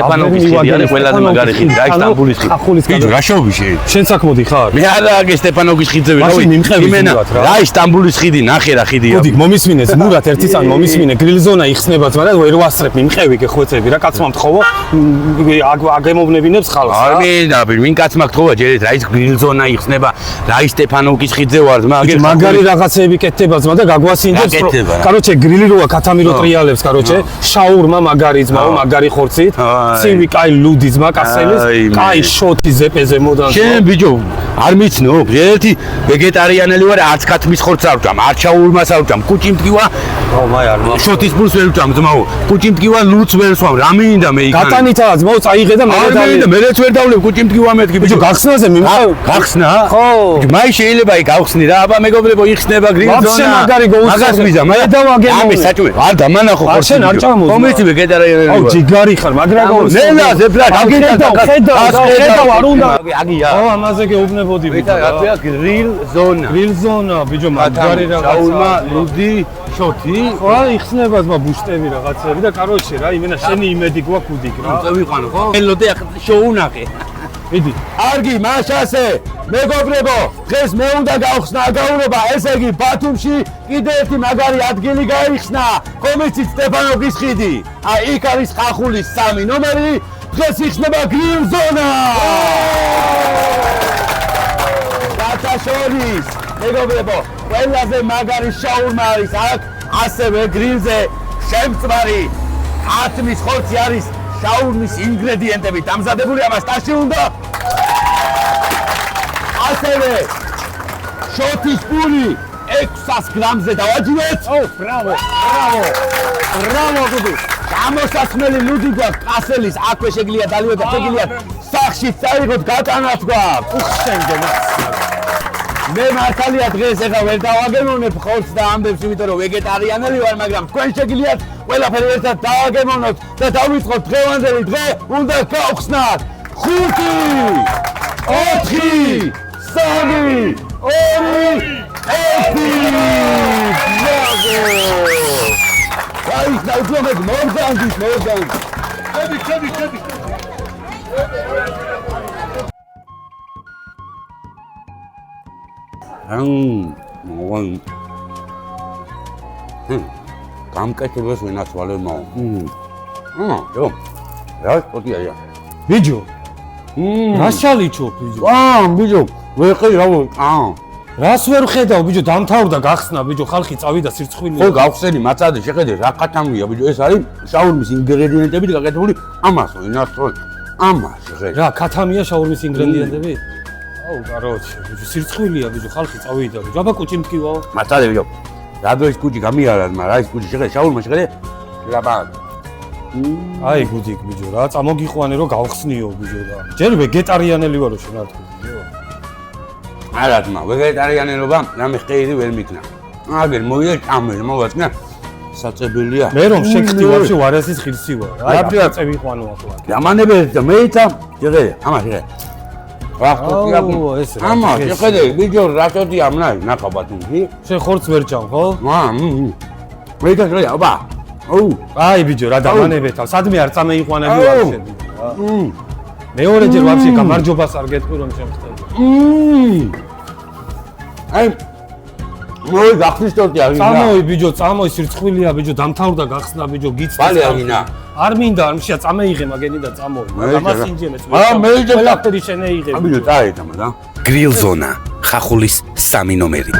სტეფანოვის ხიდი არის ყველაზე მაგარი ხიდი რა სტამბოლის ხიდი ბიჭო რა შოუბი შე შენ საქმოდი ხარ მე არა აგე სტეფანოვის ხიდზე ვერავი იმენა რა სტამბოლის ხიდი ნახე რა ხიდია მოდი მომისმინეს მურად ერთი წამი მომისმინე გრილ ზონა იხსნებათ მაგრამ ვერ ვასწრებ მიმყევი გეხვეწები რა კაცმა მთხოვო აგემოვნებინებს ხალხს რა არ მინდა ვინ კაცმა გთხოვა ჯერეთ რა ის გრილ ზონა იხსნება რა ის სტეფანოვის ხიდზე ვარ ძმა აგე მაგარი რაღაცეები კეთდება ძმა და გაგვასინჯებს კაროჩე გრილი როა კათამირო ტრიალებს კაროჩე შაურმა მაგარი ძმაო მაგარი ხორცით ცივი კაი ლუდი ძმა კასელის კაი შოთი ზეპეზე მოდან შენ ბიჭო არ მიცნობ ერთი ვეგეტარიანელი ვარ არც ქათმის ხორცს არ ვჭამ არც შაურმას არ ვჭამ კუჭი მტკივა აუ მაი არ მახ შოთის პულს ვერ ვჭამ ძმაო კუჭი მტკივა ლუც ვერ სვამ რა მინდა მე იქ გატანითაა ძმაო წაიღე და მე და მეც ვერ დავლებ კუჭი მტკივა მეთქი ბიჭო გახსნაზე მიმყევ გახსნა ხო მაი შეიძლება იქ გავხსნი რა აბა მეგობრებო იხსნება გრილ ზონა ვაფშე მაგარი გოუსწრებ მიზა მე დავაგემო ამე საჭმე არ დამანახო ხორცი შენ არ ჭამო კომიტი ვეგეტარიანელი აუ ჯიგარი ხარ მაგრა მე ნა ზებრა ხედავ არ უნდა აგია ო ამაზე გეუბნებოდი ვიტა რა ქვია გრილ ზონა ბიჭო მაგარი რაღაცა შაურმა ლუდი შოთი ხო იხსნება ძმა ბუშტები რაღაცები და კაროჩე რა იმენა შენი იმედი გვაქვს უდიქ რა წევიყვანო ხო ელოდე ახლა შოუნახე იდი არგი მაშასე მეგობრებო დღეს მე უნდა გავხსნა აგაურობა ესე იგი ბათუმში კიდე ერთი მაგარი ადგილი გაიხსნა კომიცი სტეფანოვის ხიდი აი იქ არის ხახულის 3 ნომერი დღეს იხსნება გრილ ზონა გატაშორის მეგობრებო ყველაზე მაგარი შაურმა არის აქ ასევე გრილზე შემწვარი ათმის ხორცი არის შაურმის ინგრედიენტები დამზადებული ამას ტაში უნდა ასევე შოთის პური 600 გრამზე დავაჯილეთ ო ბრავო გუდი გამოსასმელი ლუდი გვაქვს კასელის აქვე შეგიძლია დალიოთ და შეგიძლიათ სახში წაიღოთ გატანაც გვაქვს უხსენდენ მე მართალია დღეს ეხა ვერ დავაგემოვნებ ხორცს და ამბებს იმიტომ რომ ვეგეტარიანელი ვარ მაგრამ თქვენ შეგიძლიათ ყველაფერი ერთად დავაგემოვნოთ და დავიწყოთ დღევანდელი დღე უნდა გავხსნათ 5 4 3 2 1 აი დაუდგომეთ მორგანდის ჩები გამკეთებას ვინაცვალე მაო ჯო რა პოტია ბიჭო რა შალიჩო ბიჭო ბიჭო ვეყი რა რას ვერ ხედავ ბიჭო დამთავრდა გახსნა ბიჭო ხალხი წავიდა სირცხვილი ხო გავხსენი მაწადე შეხედე რა ყათამია ბიჭო ეს არის შაურმის ინგრედიენტები გაკეთებული ამას ვინაცვალე ამას შეხედე რა ქათამია შაურმის ინგრედიენტები აუ კაროჩე ბიჭო სირცხვილია ბიჭო ხალხი წავიდა ბიჭო აბა კუჭი მტკივაო მაწადე ბიჭო რადო ეს კუჭი გამიარა მაგრამ რა ის კუჭი შეხედე შაურმა შეხედე ლაბა აი გუდიკ ბიჭო რა წამოგიყვანე რომ გავხსნიო ბიჭო და ჯერ ვეგეტარიანელი ვარო შენ არ თქვი ბიჭო არა ძმა ვეგეტარიანელობა რამე ხეირი ვერ მიქნა აგერ მოია ჭამე მოვაწყნა საწებელია მე რომ შეგხდი ვაფშე ვარასის ხილსი ვარ აი წევიყვანო ახლა გამანებელს და მეიცა შეხედე ამას შეხედე რა ხოთია ეს რა ამას შეხედე ბიჭო რა ხოთია ამნაი ნახაბათუნი შენ ხორცს ვერ ჭამ ხო მეიცა შეხედე აბა ოუ აი ბიჭო რა დამანებეთავ სადმე არ წამეიყვანები ვაფშე ბიჭო მეორეჯერ ვაფშე გამარჯობას არ გეტყვი რომ შემხდები აი მოი გახსნის ტორტი არ მინდა წამოი ბიჭო წამოი სირცხვილია ბიჭო დამთავრდა გახსნა ბიჭო გიწევს ბალე არ მინდა არ მინდა არ მშია წამეიღე მაგენი და წამოი გამასინჯემეც მე ყველაფერი შენეიღე ბიჭო წაეცა მაგრამ გრილ ზონა ხახულის 3 ნომერი